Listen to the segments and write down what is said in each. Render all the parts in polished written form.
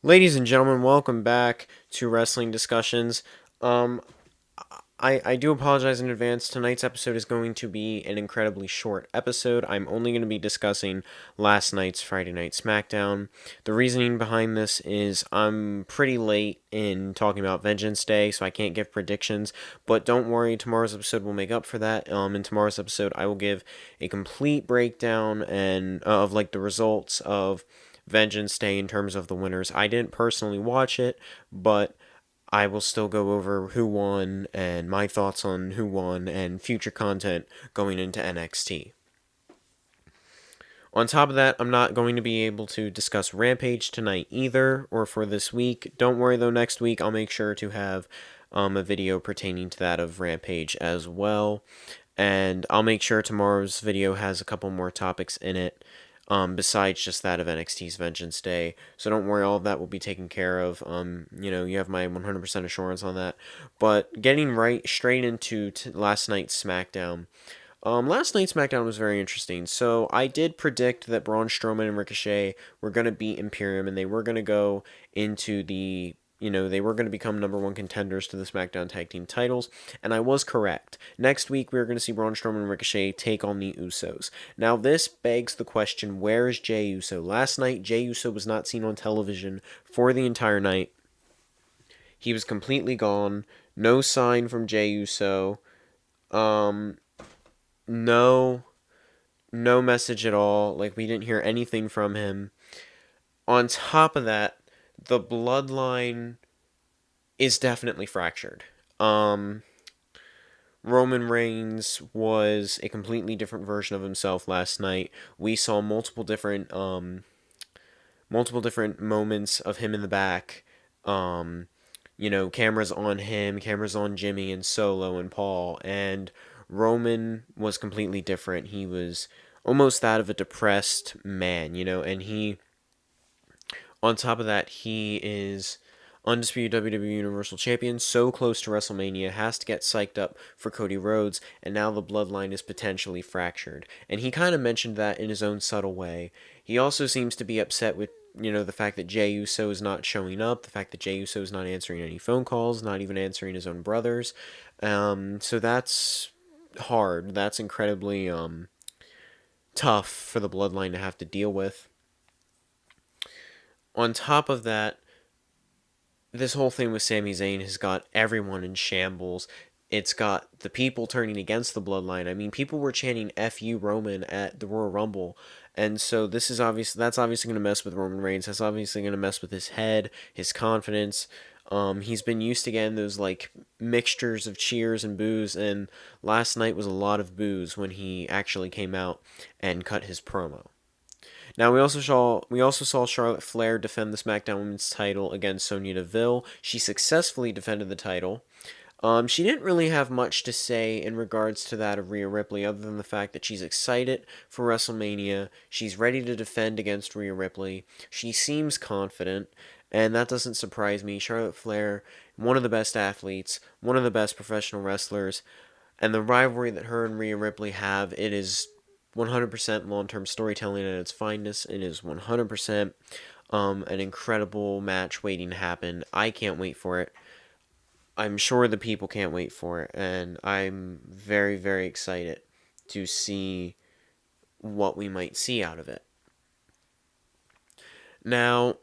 Ladies and gentlemen, welcome back to Wrestling Discussions. Um, I do apologize in advance. Tonight's episode is going to be an incredibly short episode. I'm only going to be discussing last night's Friday Night Smackdown. The reasoning behind this is I'm pretty late in talking about Vengeance Day, so I can't give predictions. But don't worry, tomorrow's episode will make up for that. In tomorrow's episode, I will give a complete breakdown and of like the results of Vengeance Day in terms of the winners. I didn't personally watch it, but I will still go over who won and my thoughts on who won and future content going into NXT. On top of that, I'm not going to be able to discuss Rampage tonight either, or for this week. Don't worry though, next week I'll make sure to have a video pertaining to that of Rampage as well. And I'll make sure tomorrow's video has a couple more topics in it besides just that of NXT's Vengeance Day. So don't worry, all of that will be taken care of. You have my 100% assurance on that. But getting right straight into last night's SmackDown. Last night's SmackDown was very interesting. So I did predict that Braun Strowman and Ricochet were going to beat Imperium and they were going to go into they were going to become number one contenders to the SmackDown Tag Team titles, and I was correct. Next week, we are going to see Braun Strowman and Ricochet take on the Usos. Now, this begs the question, where is Jey Uso? Last night, Jey Uso was not seen on television for the entire night. He was completely gone. No sign from Jey Uso. No, no message at all. Like, we didn't hear anything from him. On top of that, the bloodline is definitely fractured. Roman Reigns was a completely different version of himself last night. We saw multiple different moments of him in the back. Cameras on him, cameras on Jimmy and Solo and Paul, and Roman was completely different. He was almost that of a depressed man, and on top of that, he is undisputed WWE Universal Champion, so close to WrestleMania, has to get psyched up for Cody Rhodes, and now the bloodline is potentially fractured. And he kind of mentioned that in his own subtle way. He also seems to be upset with, the fact that Jey Uso is not showing up, the fact that Jey Uso is not answering any phone calls, not even answering his own brothers. So that's hard. That's incredibly tough for the bloodline to have to deal with. On top of that, this whole thing with Sami Zayn has got everyone in shambles. It's got the people turning against the bloodline. I mean, people were chanting "F you, Roman" at the Royal Rumble, and so that's obviously going to mess with Roman Reigns. That's obviously going to mess with his head, his confidence. He's been used to getting those like mixtures of cheers and boos, and last night was a lot of boos when he actually came out and cut his promo. Now we also saw Charlotte Flair defend the SmackDown Women's title against Sonya Deville. She successfully defended the title. She didn't really have much to say in regards to that of Rhea Ripley, other than the fact that she's excited for WrestleMania. She's ready to defend against Rhea Ripley. She seems confident, and that doesn't surprise me. Charlotte Flair, one of the best athletes, one of the best professional wrestlers, and the rivalry that her and Rhea Ripley have, it is 100% long-term storytelling at its finest. It is 100% an incredible match waiting to happen. I can't wait for it. I'm sure the people can't wait for it, and I'm very, very excited to see what we might see out of it. Now,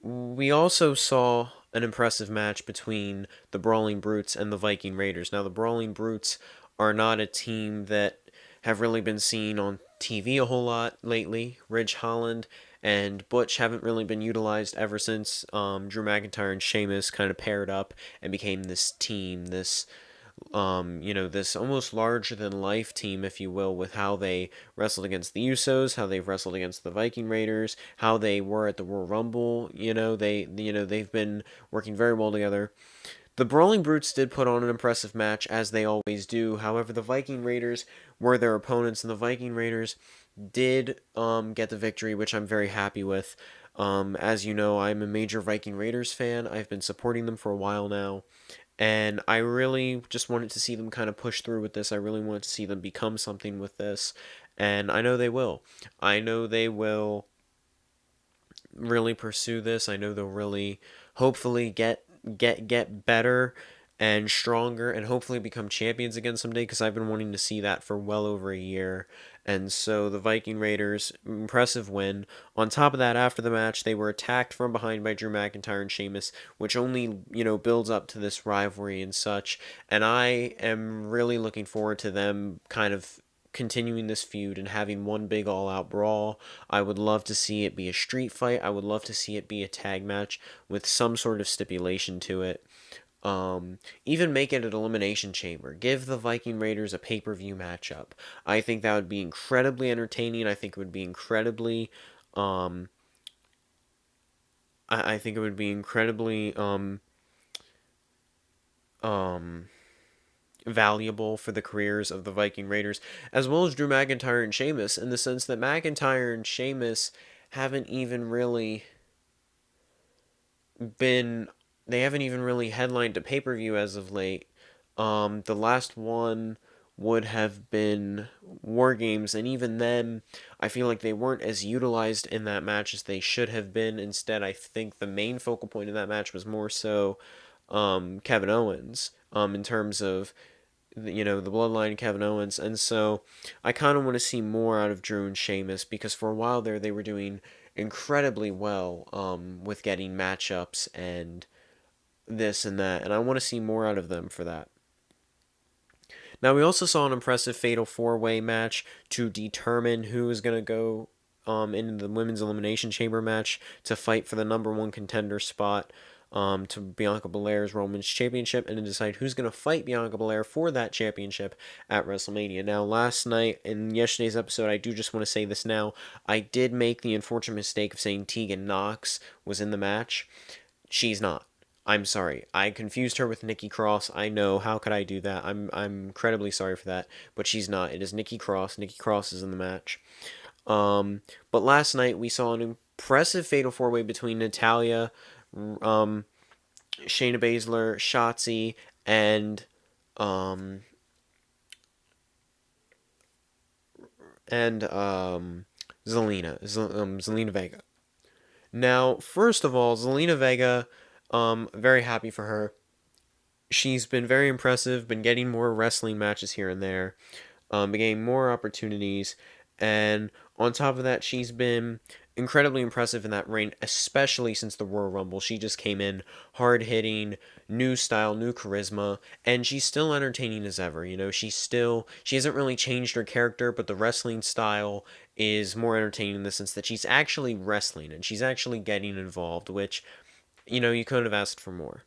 we also saw an impressive match between the Brawling Brutes and the Viking Raiders. Now, the Brawling Brutes are not a team that have really been seen on TV a whole lot lately. Ridge Holland and Butch haven't really been utilized ever since Drew McIntyre and Sheamus kind of paired up and became this team, this almost larger than life team, if you will, with how they wrestled against the Usos, how they've wrestled against the Viking Raiders, how they were at the Royal Rumble. They've been working very well together. The Brawling Brutes did put on an impressive match, as they always do. However, the Viking Raiders were their opponents, and the Viking Raiders did get the victory, which I'm very happy with. As you know, I'm a major Viking Raiders fan. I've been supporting them for a while now, and I really just wanted to see them kind of push through with this. I really wanted to see them become something with this, and I know they will. I know they will really pursue this. I know they'll really, hopefully, get better and stronger, and hopefully become champions again someday, because I've been wanting to see that for well over a year. And so the Viking Raiders, impressive win. On top of that, after the match, they were attacked from behind by Drew McIntyre and Sheamus, which only, builds up to this rivalry and such. And I am really looking forward to them kind of continuing this feud and having one big all-out brawl. I would love to see it be a street fight. I would love to see it be a tag match with some sort of stipulation to it. Even make it an elimination chamber. Give the Viking Raiders a pay-per-view matchup. I think that would be incredibly entertaining. I think it would be incredibly, I think it would be incredibly, um, valuable for the careers of the Viking Raiders, as well as Drew McIntyre and Sheamus, in the sense that McIntyre and Sheamus haven't even really been they haven't even really headlined a pay-per-view as of late. The last one would have been War Games, and even then, I feel like they weren't as utilized in that match as they should have been. Instead, I think the main focal point of that match was more so Kevin Owens, in terms of the Bloodline, Kevin Owens. And so I kind of want to see more out of Drew and Sheamus, because for a while there they were doing incredibly well with getting matchups and this and that, and I want to see more out of them for that. Now, we also saw an impressive Fatal 4-Way match to determine who is going to go into the Women's Elimination Chamber match to fight for the number one contender spot to Bianca Belair's Women's Championship, and to decide who's going to fight Bianca Belair for that championship at WrestleMania. Now, last night, in yesterday's episode, I do just want to say this now, I did make the unfortunate mistake of saying Tegan Nox was in the match. She's not. I'm sorry. I confused her with Nikki Cross. I know. How could I do that? I'm incredibly sorry for that. But she's not. It is Nikki Cross. Nikki Cross is in the match. But last night we saw an impressive Fatal 4-Way between Natalya, Shayna Baszler, Shotzi, and Zelina Vega. Now, first of all, Zelina Vega, very happy for her. She's been very impressive, been getting more wrestling matches here and there, been getting more opportunities, and on top of that, she's been incredibly impressive in that reign, especially since the Royal Rumble. She just came in hard hitting, new style, new charisma, and she's still entertaining as ever. She hasn't really changed her character, but the wrestling style is more entertaining in the sense that she's actually wrestling and she's actually getting involved, which, you couldn't have asked for more.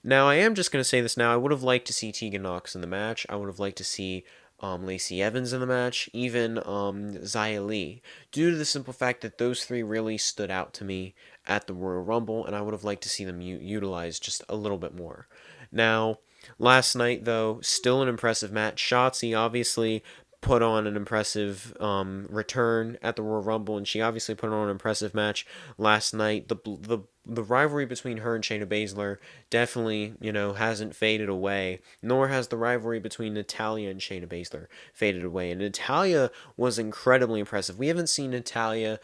Now, I am just going to say this now. I would have liked to see Tegan Nox in the match. I would have liked to see Lacey Evans in the match, even Xia Li, due to the simple fact that those three really stood out to me at the Royal Rumble, and I would have liked to see them utilized just a little bit more. Now, last night, though, still an impressive match. Shotzi obviously put on an impressive return at the Royal Rumble, and she obviously put on an impressive match last night. The rivalry between her and Shayna Baszler definitely, hasn't faded away, nor has the rivalry between Natalya and Shayna Baszler faded away. And Natalya was incredibly impressive. We haven't seen Natalya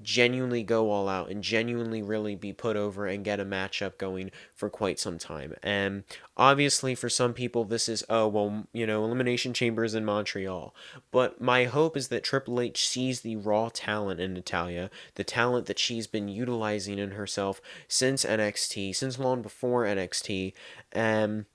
genuinely go all out and genuinely really be put over and get a matchup going for quite some time. And obviously for some people this is, Elimination Chambers in Montreal. But my hope is that Triple H sees the raw talent in Natalya, the talent that she's been utilizing in herself since NXT, since long before NXT, and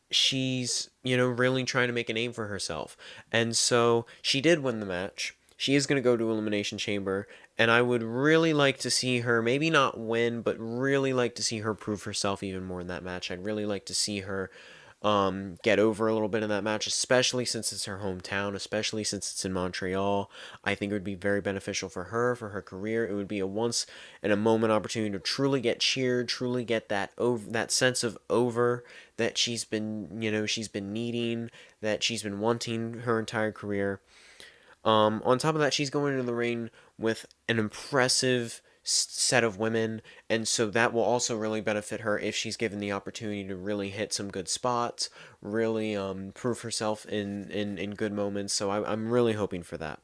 she's, really trying to make a name for herself. And so she did win the match. She is going to go to Elimination Chamber, and I would really like to see her, maybe not win, but really like to see her prove herself even more in that match. I'd really like to see her get over a little bit in that match, especially since it's her hometown, especially since it's in Montreal. I think it would be very beneficial for her career. It would be a once in a moment opportunity to truly get cheered, truly get that that sense of over that she's been needing, that she's been wanting her entire career. On top of that, she's going into the ring with an impressive set of women, and so that will also really benefit her if she's given the opportunity to really hit some good spots, really prove herself in good moments. So I'm really hoping for that.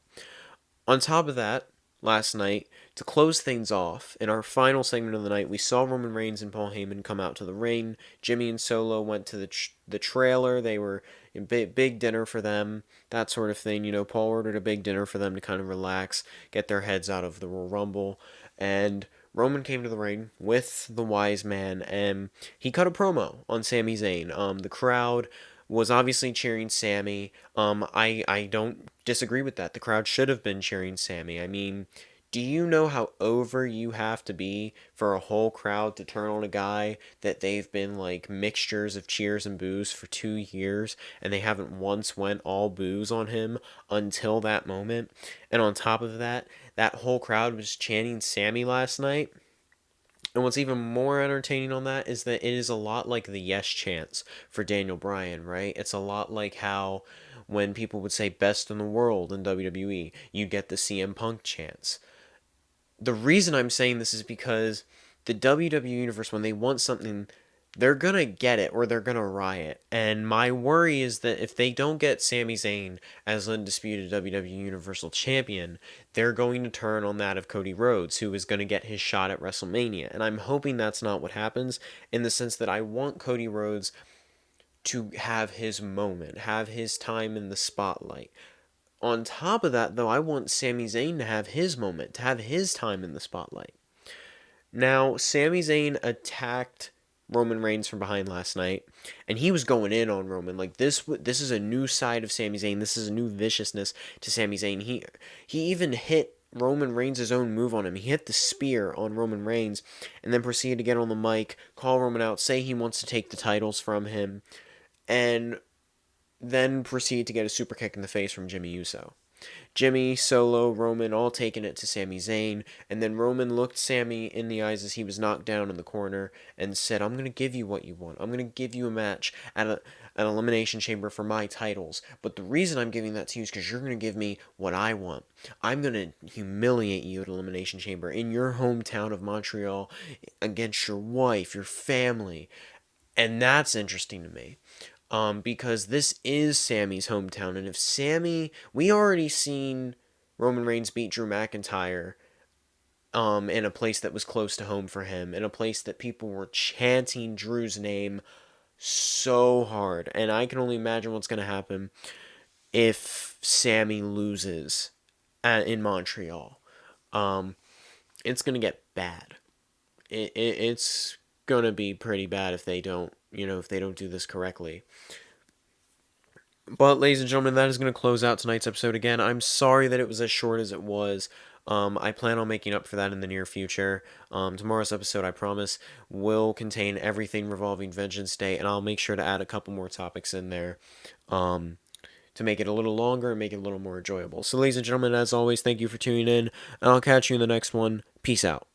On top of that, last night, to close things off, in our final segment of the night, we saw Roman Reigns and Paul Heyman come out to the ring. Jimmy and Solo went to the trailer. They were a big dinner for them, that sort of thing. Paul ordered a big dinner for them to kind of relax, get their heads out of the Royal Rumble, and Roman came to the ring with the Wise Man, and he cut a promo on Sami Zayn. The crowd was obviously cheering Sami. I don't disagree with that. The crowd should have been cheering Sami. I mean, do you know how over you have to be for a whole crowd to turn on a guy that they've been like mixtures of cheers and boos for 2 years, and they haven't once went all boos on him until that moment? And on top of that, that whole crowd was chanting Sami last night. And what's even more entertaining on that is that it is a lot like the yes chants for Daniel Bryan, right? It's a lot like how when people would say best in the world in WWE, you'd get the CM Punk chants. The reason I'm saying this is because the WWE Universe, when they want something, they're gonna get it or they're gonna riot. And my worry is that if they don't get Sami Zayn as undisputed WWE Universal Champion, they're going to turn on that of Cody Rhodes, who is going to get his shot at WrestleMania. And I'm hoping that's not what happens, in the sense that I want Cody Rhodes to have his moment, have his time in the spotlight. On top of that, though, I want Sami Zayn to have his moment, to have his time in the spotlight. Now, Sami Zayn attacked Roman Reigns from behind last night, and he was going in on Roman. Like this is a new side of Sami Zayn. This is a new viciousness to Sami Zayn. He even hit Roman Reigns' own move on him. He hit the spear on Roman Reigns, and then proceeded to get on the mic, call Roman out, say he wants to take the titles from him, and then proceed to get a super kick in the face from Jimmy Uso. Jimmy, Solo, Roman all taking it to Sami Zayn, and then Roman looked Sami in the eyes as he was knocked down in the corner and said, I'm going to give you what you want. I'm going to give you a match at an Elimination Chamber for my titles, but the reason I'm giving that to you is because you're going to give me what I want. I'm going to humiliate you at Elimination Chamber in your hometown of Montreal against your wife, your family, and that's interesting to me. Because this is Sami's hometown, and if Sami, we already seen Roman Reigns beat Drew McIntyre, in a place that was close to home for him, in a place that people were chanting Drew's name so hard, and I can only imagine what's going to happen if Sami loses in Montreal. It's going to get bad. It's going to be pretty bad if they don't, if they don't do this correctly. But, ladies and gentlemen, that is going to close out tonight's episode again. I'm sorry that it was as short as it was. I plan on making up for that in the near future. Tomorrow's episode, I promise, will contain everything revolving Vengeance Day, and I'll make sure to add a couple more topics in there to make it a little longer and make it a little more enjoyable. So, ladies and gentlemen, as always, thank you for tuning in, and I'll catch you in the next one. Peace out.